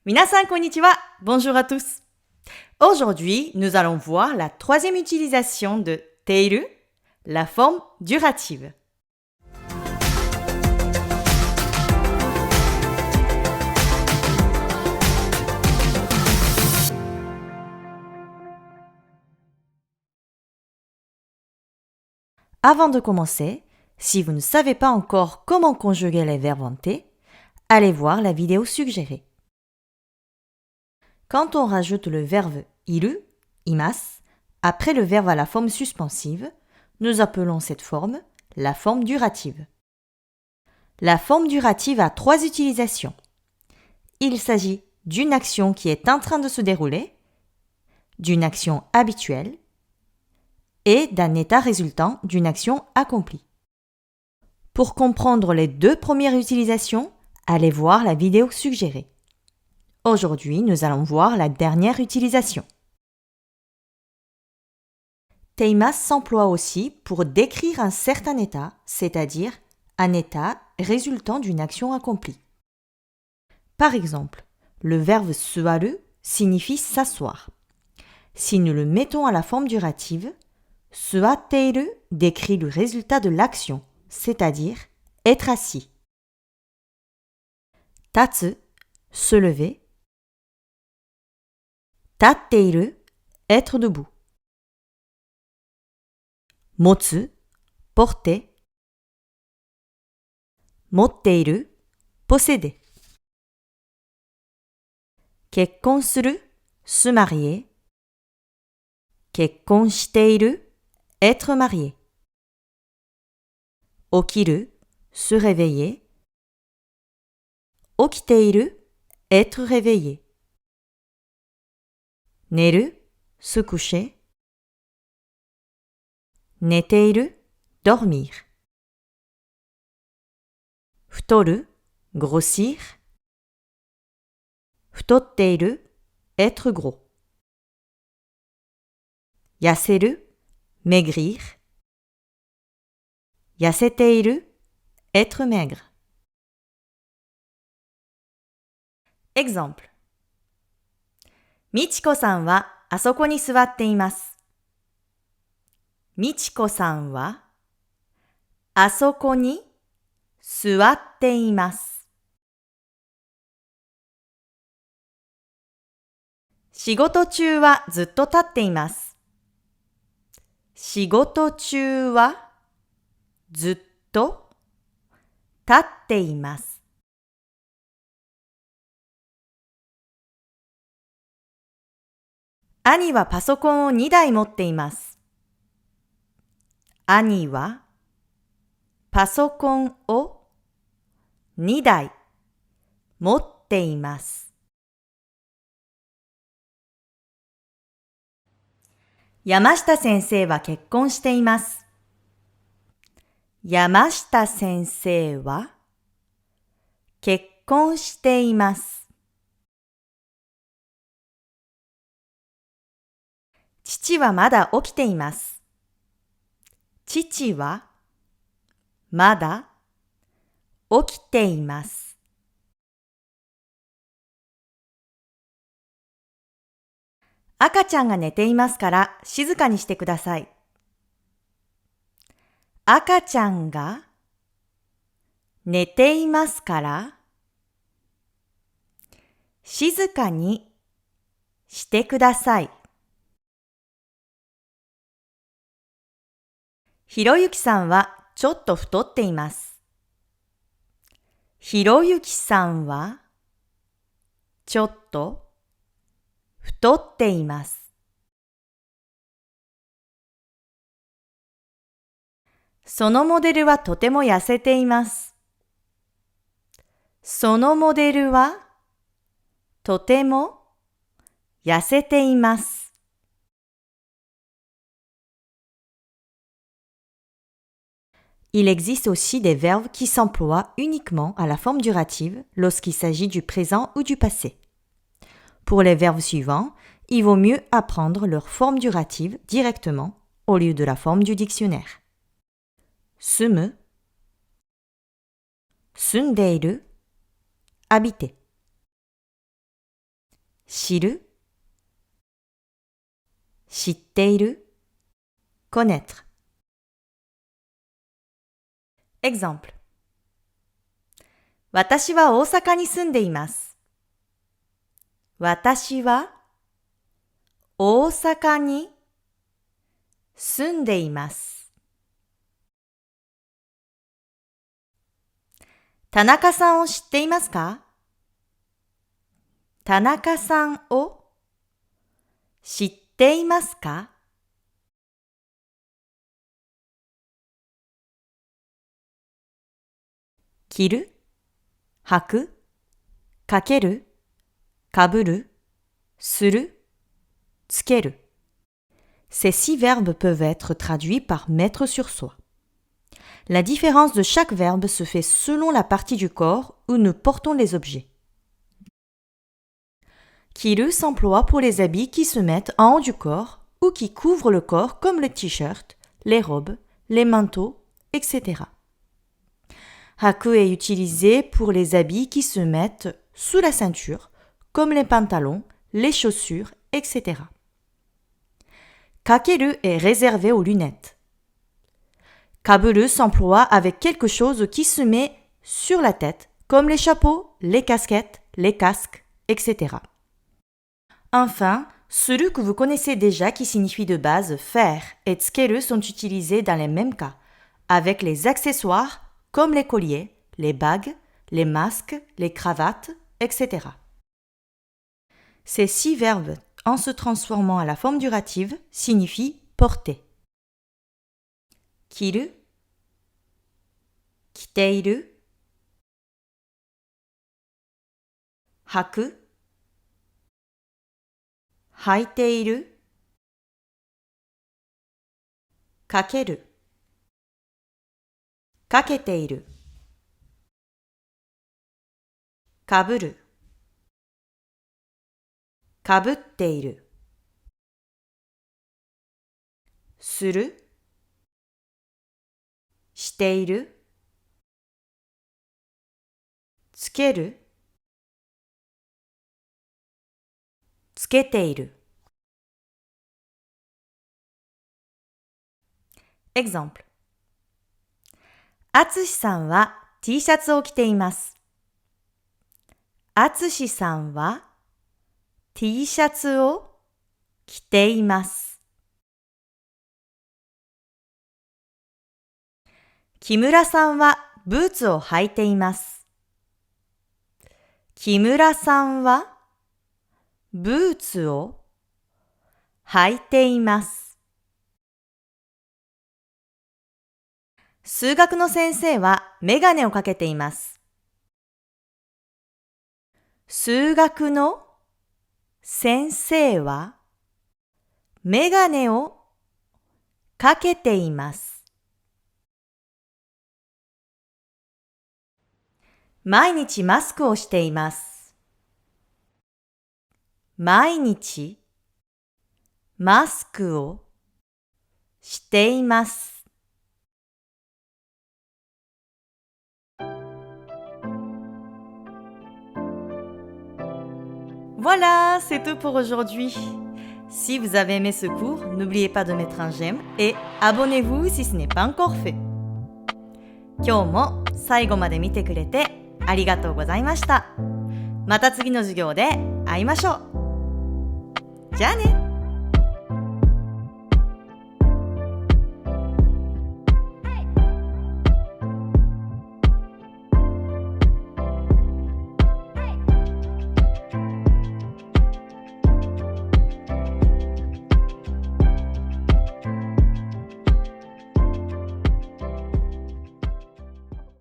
Minasan konnichiwa, bonjour à tous. Aujourd'hui, nous allons voir la troisième utilisation de teiru, la forme durative. Avant de commencer, si vous ne savez pas encore comment conjuguer les verbes en T, allez voir la vidéo suggérée. Quand on rajoute le verbe iru, imasu, après le verbe à la forme suspensive, nous appelons cette forme la forme durative. La forme durative a trois utilisations. Il s'agit d'une action qui est en train de se dérouler, d'une action habituelle et d'un état résultant d'une action accomplie. Pour comprendre les deux premières utilisations, allez voir la vidéo suggérée. Aujourd'hui, nous allons voir la dernière utilisation. Teimasu s'emploie aussi pour décrire un certain état, c'est-à-dire un état résultant d'une action accomplie. Par exemple, le verbe suaru signifie s'asseoir. Si nous le mettons à la forme durative, suatteiru décrit le résultat de l'action, c'est-à-dire être assis. Tatsu, se lever. Tatteiru, être debout. Motsu, porter. Motteiru, posséder. Kekkon suru, se marier. Kekkon shiteiru, être marié. Okiru, se réveiller. Okiteiru, être réveillé. Neru, se coucher. Neteiru, dormir. Futoru, grossir. Futotteiru, être gros. Yaseru, maigrir. Yaseteiru, être maigre. Exemple. Michiko-san wa asoko ni suwatte imasu. Michiko-san wa asoko ni suwatte imasu. 仕事中はずっと立っています。仕事中はずっと立っています。兄はパソコンを2台持っています。兄はパソコンを2台持っています。山下先生は結婚しています。山下先生は結婚しています。父はまだ起きています。父はまだ起きています。赤ちゃんが寝ていますから静かにしてください。赤ちゃんが寝ていますから静かにしてください。ひろゆきさんはちょっと太っています。ひろゆきさんはちょっと太っています。そのモデルはとても痩せています。そのモデルはとても痩せています。Il existe aussi des verbes qui s'emploient uniquement à la forme durative lorsqu'il s'agit du présent ou du passé. Pour les verbes suivants, il vaut mieux apprendre leur forme durative directement au lieu de la forme du dictionnaire. Sumu, sundeiru, habiter. 知る、知っている、connaître. Exemple. 私は大阪に住んでいます。私は大阪に住んでいます。田中さんを知っていますか？田中さんを知っていますか？着る、履く、かける、かぶる、する、つける。Ces 6 verbes peuvent être traduits par mettre sur soi. La différence de chaque verbe se fait selon la partie du corps où nous portons les objets. Kiru s'emploie pour les habits qui se mettent en haut du corps ou qui couvrent le corps comme les t-shirts, les robes, les manteaux, etc. Haku est utilisé pour les habits qui se mettent sous la ceinture, comme les pantalons, les chaussures, etc. Kakeru est réservé aux lunettes. Kaburu s'emploie avec quelque chose qui se met sur la tête, comme les chapeaux, les casquettes, les casques, etc. Enfin, suru que vous connaissez déjà qui signifie de base faire et tsukeru sont utilisés dans les mêmes cas, avec les accessoires comme les colliers, les bagues, les masques, les cravates, etc. Ces 6 verbes, en se transformant à la forme durative, signifient porter. Kiru, kiteiru, haku, 履いている、かける、かけている、かぶる、かぶっている、する、している、つける、つけている。Exemple. あつしさんは T シャツを着ています。あつしさんは T シャツを着ています。木村さんはブーツを履いています。木村さんはブーツを履いています。数学の先生はメガネをかけています。数学の先生はメガネをかけています。毎日マスクをしています。毎日マスクをしています。Voilà, c'est tout pour aujourd'hui. Si vous avez aimé ce cours, n'oubliez pas de mettre un j'aime et abonnez-vous si ce n'est pas encore fait. 今日も最後まで見てくれてありがとうございました。また次の授業で会いましょう。じゃあね。